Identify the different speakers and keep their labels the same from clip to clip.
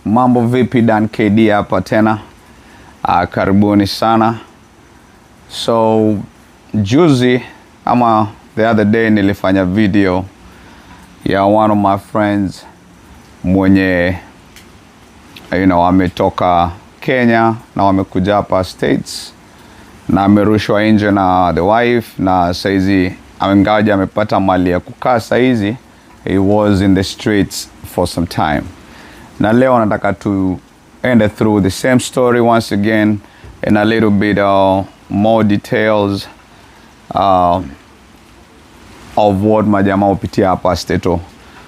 Speaker 1: Mambo vipi, Dan KD hapa tena. Karibuni sana. So juzi ama the other day nilifanya video ya one of my friends mwenye ametoka Kenya na wamekuja hapa States na amerushwa nje na the wife, na saizi amengaja amepata mali ya kukaa. Saizi he was in the streets for some time. Na leo nataka to end through the same story once again in a little bit more details of what majamaa upitia hapa Stato.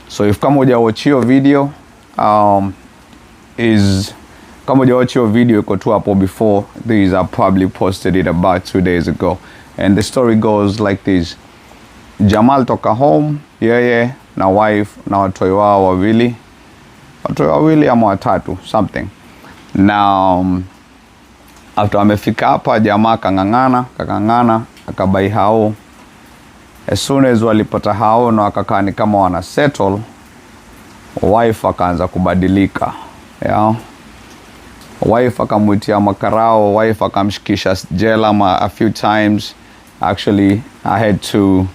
Speaker 1: So if kama hujawatch hiyo video kama hujawatch hiyo video iko tu hapo before. These are probably posted it about 2 days ago, and the story goes like this. Jamal toka home, yeye na wife na watoto wao wawili ama watatu something. Now after amefika hapa, jamaa kakangana akabai hao. As soon as walipata hao na wakakaa ni kama wana settle, wife akaanza kubadilika. Wife akamwitia makarao, wife akamshikisha jela a few times. Actually I had to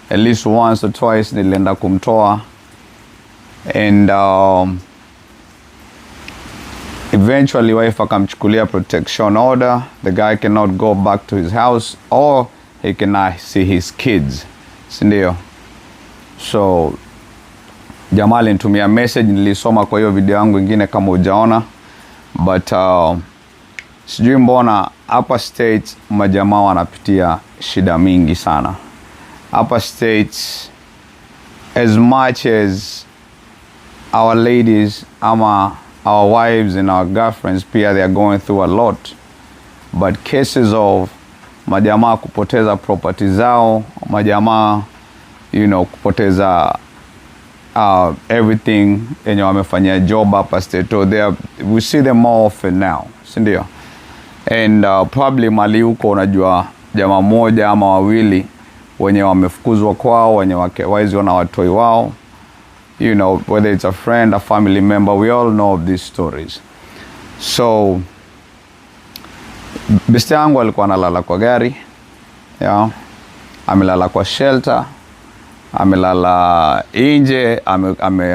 Speaker 1: at least once or twice nilienda kumtoa, and eventually wife akamchukulia protection order. The guy cannot go back to his house or he cannot see his kids, sindio? So jamaa alinitumia message, nilisoma kwa hiyo video yangu ingine kama hujaona, but sijui mbona hapa States majamaa wanapitia shida mingi sana. Hapa States, as much as our ladies ama our wives and our girlfriends pia they are going through a lot, but cases of majamaa kupoteza property zao, majamaa kupoteza everything yenye wamefanyia job hapa Stato, we see them more often now, sindio? And probably mali huko unajua jamaa moja ama wawili wenye wamefukuzwa kwao, wenye waizi wana watoi wao, whether it's a friend, a family member, we all know of these stories. So beste yangu alikuwa analala kwa gari, amelala kwa shelter, amelala nje,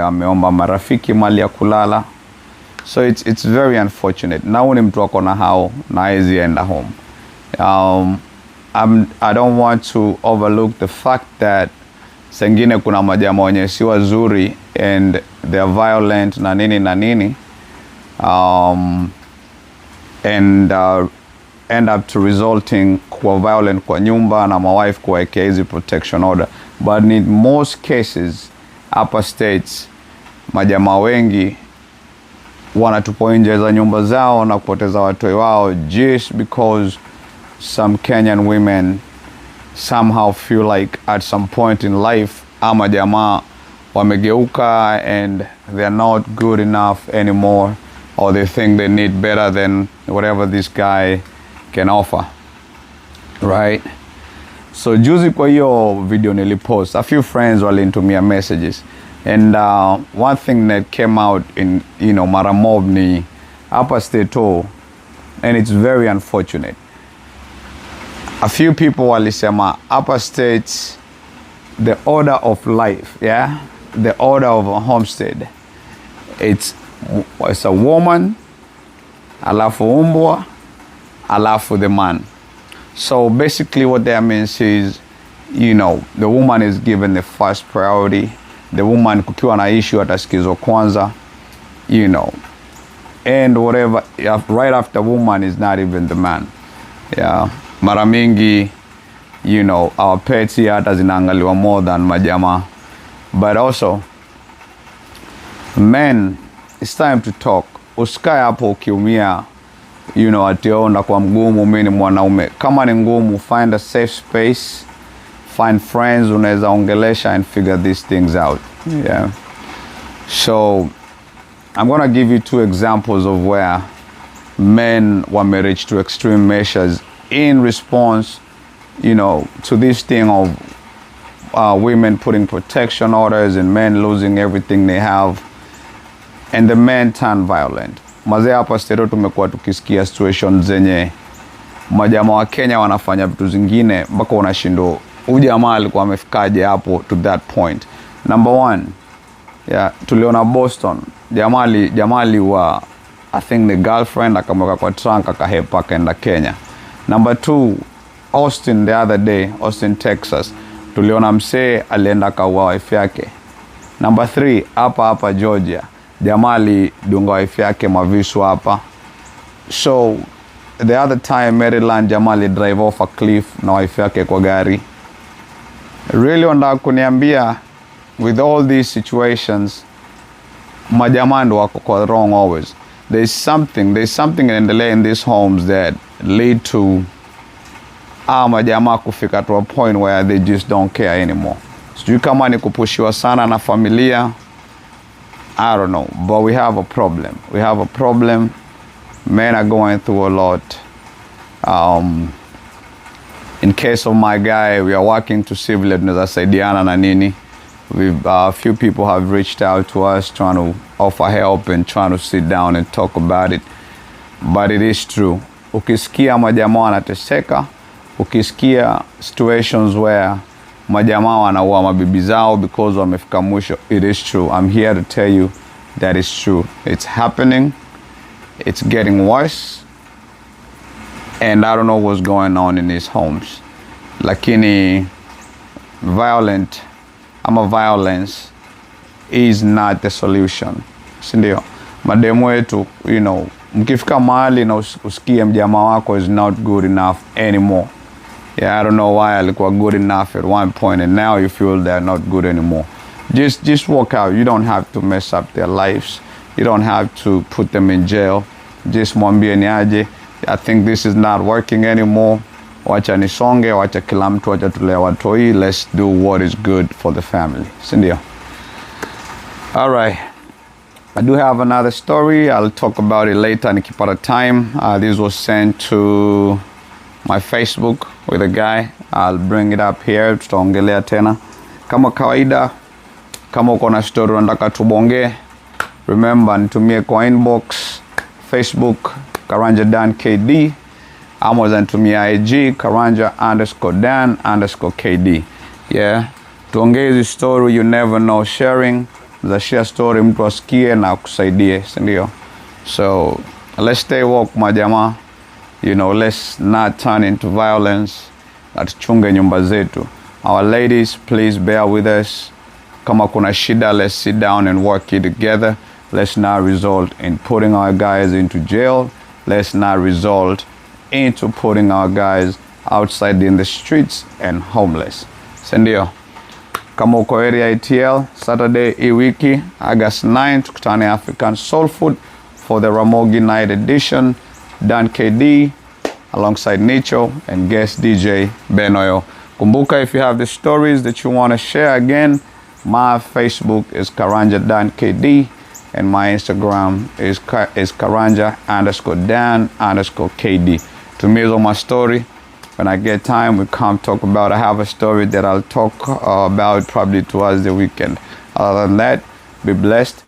Speaker 1: ameomba marafiki mali ya kulala. So it's very unfortunate. Na ni mtu wako na hao na hawezi enda home. I don't want to overlook the fact that sengine kuna majamaa wenye si wazuri and they are violent na nini and end up to resulting kwa violent kwa nyumba na wife kuwekea hizi protection order. But in most cases upper States majamaa wengi wanatupa nje za nyumba zao na kupoteza watoi wao just because some Kenyan women somehow feel like at some point in life ama jamaa wamegeuka and they're not good enough anymore, or they think they need better than whatever this guy can offer, right? So juzi kwa hiyo video nilipost, a few friends walinitumia messages, and one thing that came out in mara mob ni hapa Stato, and it's very unfortunate. A few people walisema upper States, the order of life, the order of a homestead, it's a woman, alafu umbwa, alafu the man. So basically what that means is, the woman is given the first priority. The woman kukiwa na issue atasikizwa kwanza, and whatever right after woman is not even the man. Mara mingi our pets here hata zinaangaliwa more than majamaa. But also men, it's time to talk. Usikae hapo ukiumia ationa kwa mgumu, mimi ni mwanaume. Kama ni ngumu, find a safe space, find friends unaweza ongelesha and figure these things out. So I'm going to give you 2 examples of where men were reached to extreme measures in response to this thing of women putting protection orders and men losing everything they have. and the men turn violent. Mazee hapa stereo tumekuwa tukisikia situations zenye majamaa wa Kenya wanafanya vitu zingine mpaka unashindwa huyu jamaa alikuwa amefikaje hapo to that point. Number one, tuliona Boston, jamali wa I think the girlfriend akamweka kwa trunk akahepa akaenda Kenya. Number two, Austin the other day, Austin, Texas, tuliona msee alienda kaua wife yake. Number three, hapa Georgia, jamali dunga wife yake mavisu hapa. So the other time Maryland, jamali drive off a cliff na wife yake kwa gari. Really wanataka kuniambia with all these situations majamaa ndo wako kwa wrong always. There's something inaendelea in these homes that lead to majamaa kufika to a point where they just don't care anymore. Sijui kama ni kupushiwa sana na familia, I don't know, but we have a problem. Men are going through a lot. In case of my guy, we are working to see vile tunaweza saidiana na nini. A few people have reached out to us trying to offer help and trying to sit down and talk about it. But it is true. Ukisikia majamaa wanateseka, ukisikia situations where majamaa wanaua mabibi zao because wamefika mwisho, it is true. I'm here to tell you that it's true. It's happening. It's getting worse. And I don't know what's going on in these homes. Lakini violence is not the solution. Sindio? Mademu wetu, mkifika mahali na usikie mjamaa wako is not good enough anymore. I don't know why alikuwa good enough at one point and now you feel they're not good anymore. Just walk out. You don't have to mess up their lives. You don't have to put them in jail. Just mwambie ni aje, I think this is not working anymore. Wacha nisonge, wacha kila mtu, wacha tulee watoi. Let's do what is good for the family. Sindio? All right. I do have another story. I'll talk about it later nikipata time. This was sent to my Facebook with a guy. I'll bring it up here. Tutaongelea tena. Kama kawaida, kama uko na story unataka tubonge, remember nitumie kwa inbox, Facebook, Karanja Dan KD. Ama nitumie IG, Karanja_Dan_KD. Tuongee hizi story, you never know, sharing. Za share story mtu asikie na kusaidie, sindio? So, let's stay woke majamaa. Let's not turn into violence. Na tuchunge nyumba zetu. Our ladies, please bear with us. Kama kuna shida, let's sit down and work it together. Let's not result in putting our guys into jail. Let's not result into putting our guys outside in the streets and homeless. Sindio? Kama uko area ATL, Saturday hii wiki, August 9, tukutane African Soul Food for the Ramogi Night Edition. Dan KD alongside Nicho and guest DJ Benoyo. Kumbuka, if you have the stories that you want to share, again, my Facebook is Karanja Dan KD and my Instagram is Karanja_Dan_KD. To me, it's my story. When I get time, we come talk about. I have a story that I'll talk about probably towards the weekend. Other than that, be blessed.